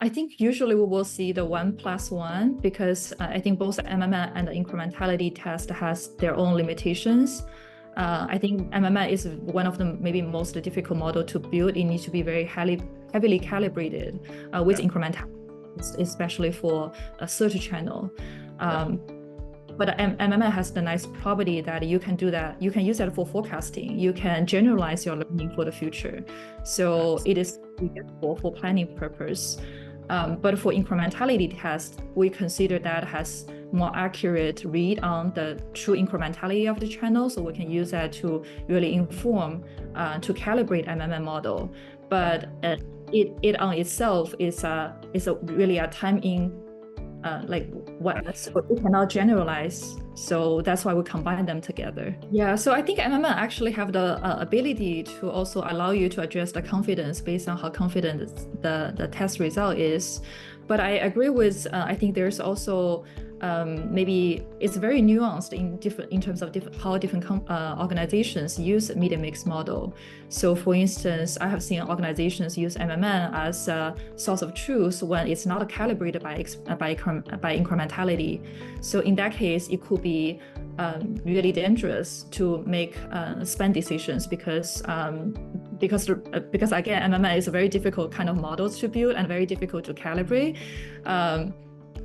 I think usually we will see the 1+1 because I think both MMM and the incrementality test has their own limitations. I think MMM is one of the maybe most difficult model to build. It needs to be very heavily calibrated with incrementality, especially for a search channel. But MMM has the nice property that you can do that. You can use that for forecasting. You can generalize your learning for the future. So it is useful for planning purpose. But for incrementality test, we consider that has more accurate read on the true incrementality of the channel. So we can use that to really inform, to calibrate MMM model. But it on itself is really a time-in, so it cannot generalize. So that's why we combine them together. Yeah, so I think MMM actually have the ability to also allow you to adjust the confidence based on how confident the test result is. But I agree with, I think there's also maybe it's very nuanced in terms of how different organizations use media mix model. So for instance, I have seen organizations use MMM as a source of truth when it's not calibrated by incrementality. So in that case, it could be really dangerous to make spend decisions because again, MMM is a very difficult kind of model to build and very difficult to calibrate.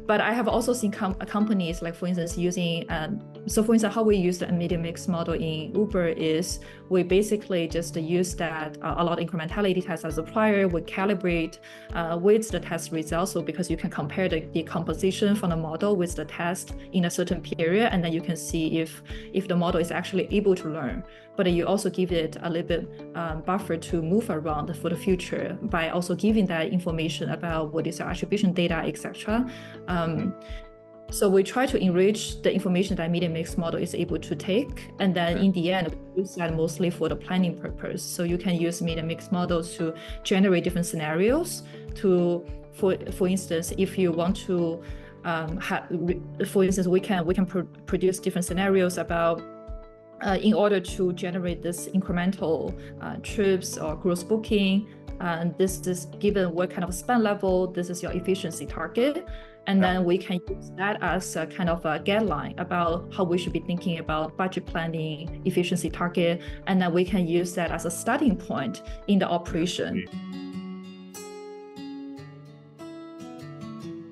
But I have also seen companies, like for instance, using, so for instance, how we use the media mix model in Uber is we basically just use that a lot of incrementality tests as a prior, we calibrate with the test results. So because you can compare the composition from the model with the test in a certain period, and then you can see if the model is actually able to learn. But you also give it a little bit buffer to move around for the future by also giving that information about what is our attribution data, etc. So we try to enrich the information that media mix model is able to take, and then in the end, we use that mostly for the planning purpose. So you can use media mix models to generate different scenarios. For instance, if you want to, for instance, we can produce different scenarios about. In order to generate this incremental trips or gross booking, this is given what kind of spend level, this is your efficiency target. And then we can use that as a kind of a guideline about how we should be thinking about budget planning, efficiency target. And then we can use that as a starting point in the operation.